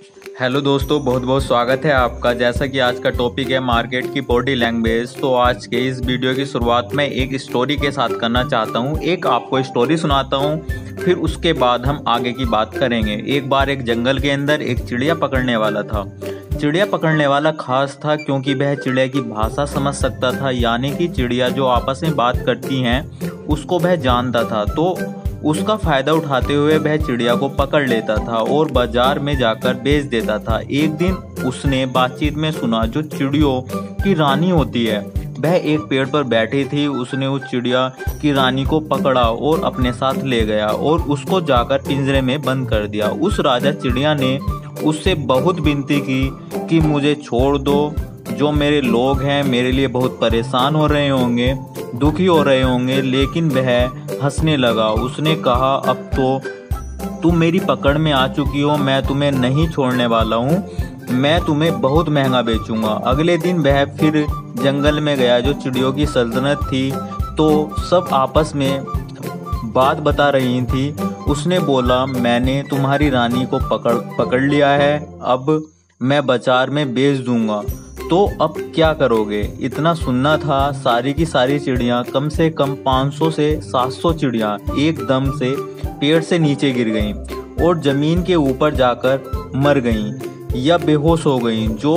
Hello दोस्तों, बहुत बहुत स्वागत है आपका। जैसा कि आज का टॉपिक है मार्केट की बॉडी लैंग्वेज, तो आज के इस वीडियो की शुरुआत मैं एक स्टोरी के साथ करना चाहता हूं। एक आपको स्टोरी सुनाता हूं, फिर उसके बाद हम आगे की बात करेंगे। एक बार एक जंगल के अंदर एक चिड़िया पकड़ने वाला था। चिड़िया पकड़ने वाला खास था क्योंकि वह चिड़िया की भाषा समझ सकता था, यानी कि चिड़िया जो आपस में बात करती हैं उसको वह जानता था। तो उसका फायदा उठाते हुए वह चिड़िया को पकड़ लेता था और बाजार में जाकर बेच देता था। एक दिन उसने बातचीत में सुना जो चिड़ियों की रानी होती है वह एक पेड़ पर बैठी थी। उसने उस चिड़िया की रानी को पकड़ा और अपने साथ ले गया और उसको जाकर पिंजरे में बंद कर दिया। उस राजा चिड़िया ने उससे बहुत विनती की कि मुझे छोड़ दो, जो मेरे लोग हैं मेरे लिए बहुत परेशान हो रहे होंगे, दुखी हो रहे होंगे। लेकिन वह हंसने लगा। उसने कहा, अब तो तुम मेरी पकड़ में आ चुकी हो, मैं तुम्हें नहीं छोड़ने वाला हूँ, मैं तुम्हें बहुत महंगा बेचूंगा। अगले दिन वह फिर जंगल में गया जो चिड़ियों की सल्तनत थी, तो सब आपस में बात बता रही थी। उसने बोला, मैंने तुम्हारी रानी को पकड़ लिया है, अब मैं बाजार में बेच दूंगा, तो अब क्या करोगे? इतना सुनना था। सारी की सारी चिड़ियां, कम से कम 500 से 700 चिड़ियां एकदम से पेड़ से नीचे गिर गईं और जमीन के ऊपर जाकर मर गईं या बेहोश हो गईं। जो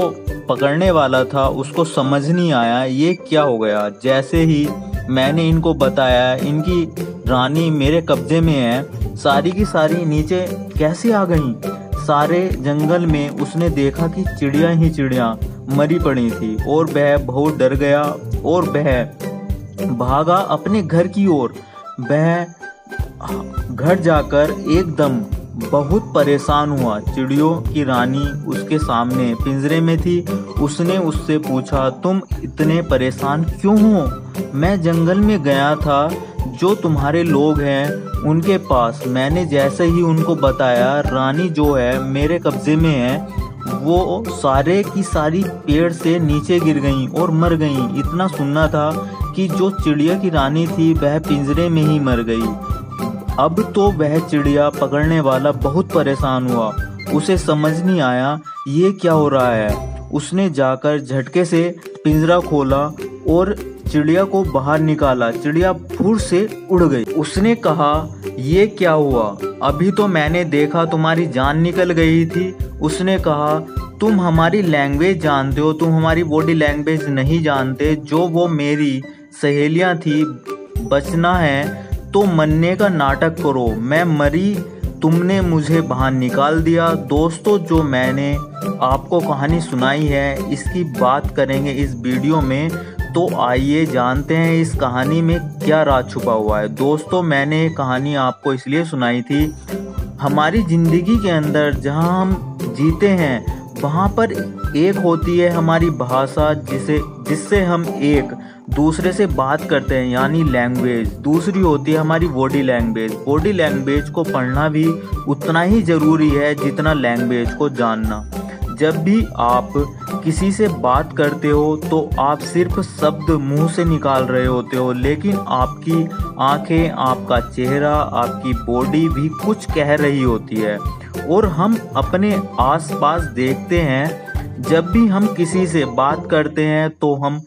पकड़ने वाला था उसको समझ नहीं आया ये क्या हो गया। जैसे ही मैंने इनको बताया इनकी रानी मेरे कब्जे में है, सारी की सारी नीचे कैसे आ गईं? सारे जंगल में उसने देखा कि चिड़िया ही चिड़िया मरी पड़ी थी और वह बहुत डर गया और वह भागा अपने घर की ओर। वह घर जाकर एकदम बहुत परेशान हुआ। चिड़ियों की रानी उसके सामने पिंजरे में थी। उसने उससे पूछा, तुम इतने परेशान क्यों हो? मैं जंगल में गया था जो तुम्हारे लोग हैं उनके पास, मैंने जैसे ही उनको बताया रानी जो है मेरे कब्जे में है, वो सारे की सारी पेड़ से नीचे गिर गईं और मर गईं। इतना सुनना था कि जो चिड़िया की रानी थी वह पिंजरे में ही मर गई। अब तो वह चिड़िया पकड़ने वाला बहुत परेशान हुआ। उसे समझ नहीं आया ये क्या हो रहा है। उसने जाकर झटके से पिंजरा खोला और चिड़िया को बाहर निकाला। चिड़िया फुर से उड़ गई। उसने कहा, ये क्या हुआ? अभी तो मैंने देखा तुम्हारी जान निकल गई थी। उसने कहा, तुम हमारी लैंग्वेज जानते हो, तुम हमारी बॉडी लैंग्वेज नहीं जानते। जो वो मेरी सहेलियां थी, बचना है तो मरने का नाटक करो। मैं मरी, तुमने मुझे बाहर निकाल दिया। दोस्तों, जो मैंने आपको कहानी सुनाई है इसकी बात करेंगे इस वीडियो में, तो आइए जानते हैं इस कहानी में क्या राज छुपा हुआ है। दोस्तों, मैंने ये कहानी आपको इसलिए सुनाई थी, हमारी ज़िंदगी के अंदर जहां हम जीते हैं वहां पर एक होती है हमारी भाषा जिससे हम एक दूसरे से बात करते हैं, यानी लैंग्वेज। दूसरी होती है हमारी बॉडी लैंग्वेज। बॉडी लैंग्वेज को पढ़ना भी उतना ही ज़रूरी है जितना लैंग्वेज को जानना। जब भी आप किसी से बात करते हो तो आप सिर्फ शब्द मुंह से निकाल रहे होते हो, लेकिन आपकी आंखें, आपका चेहरा, आपकी बॉडी भी कुछ कह रही होती है। और हम अपने आसपास देखते हैं, जब भी हम किसी से बात करते हैं तो हम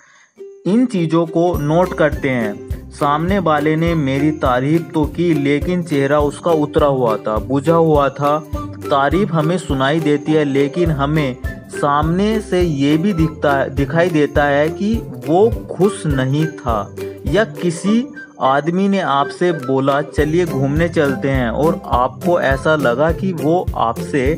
इन चीज़ों को नोट करते हैं। सामने वाले ने मेरी तारीफ तो की, लेकिन चेहरा उसका उतरा हुआ था, बुझा हुआ था। तारीफ हमें सुनाई देती है, लेकिन हमें सामने से ये भी दिखाई देता है कि वो खुश नहीं था। या किसी आदमी ने आपसे बोला, चलिए घूमने चलते हैं, और आपको ऐसा लगा कि वो आपसे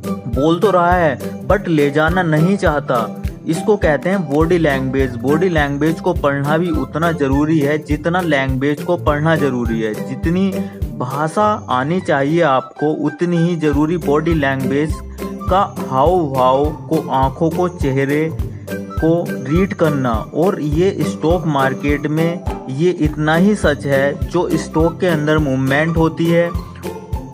बोल तो रहा है बट ले जाना नहीं चाहता। इसको कहते हैं बॉडी लैंग्वेज। बॉडी लैंग्वेज को पढ़ना भी उतना ज़रूरी है जितना लैंग्वेज को पढ़ना ज़रूरी है। जितनी भाषा आनी चाहिए आपको, उतनी ही ज़रूरी बॉडी लैंग्वेज का हाव भाव को, आँखों को, चेहरे को रीड करना। और ये स्टॉक मार्केट में ये इतना ही सच है, जो स्टॉक के अंदर मूवमेंट होती है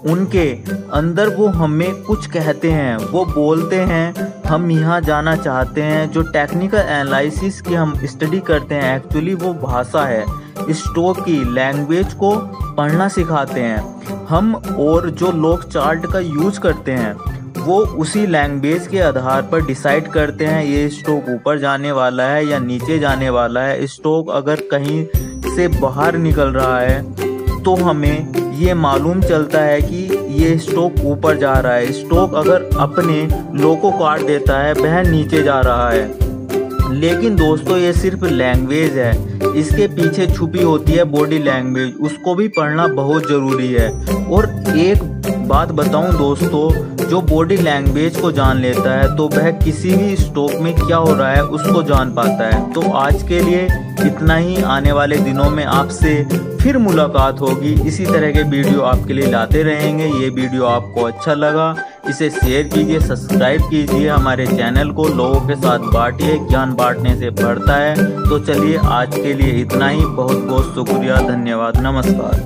उनके अंदर वो हमें कुछ कहते हैं, वो बोलते हैं हम यहाँ जाना चाहते हैं। जो टेक्निकल एनालिसिस की हम स्टडी करते हैं, एक्चुअली वो भाषा है, स्टॉक की लैंग्वेज को पढ़ना सिखाते हैं हम। और जो लोग चार्ट का यूज करते हैं वो उसी लैंग्वेज के आधार पर डिसाइड करते हैं ये स्टॉक ऊपर जाने वाला है या नीचे जाने वाला है। स्टॉक अगर कहीं से बाहर निकल रहा है तो हमें ये मालूम चलता है कि ये स्टॉक ऊपर जा रहा है। स्टॉक अगर अपने लो को काट देता है वह नीचे जा रहा है। लेकिन दोस्तों ये सिर्फ लैंग्वेज है, इसके पीछे छुपी होती है बॉडी लैंग्वेज, उसको भी पढ़ना बहुत ज़रूरी है। और एक बात बताऊं दोस्तों, जो बॉडी लैंग्वेज को जान लेता है तो वह किसी भी स्टॉक में क्या हो रहा है उसको जान पाता है। तो आज के लिए इतना ही, आने वाले दिनों में आपसे फिर मुलाकात होगी। इसी तरह के वीडियो आपके लिए लाते रहेंगे। ये वीडियो आपको अच्छा लगा इसे शेयर कीजिए, सब्सक्राइब कीजिए हमारे चैनल को, लोगों के साथ बांटिए, ज्ञान बांटने से बढ़ता है। तो चलिए आज के लिए इतना ही, बहुत बहुत शुक्रिया, धन्यवाद, नमस्कार।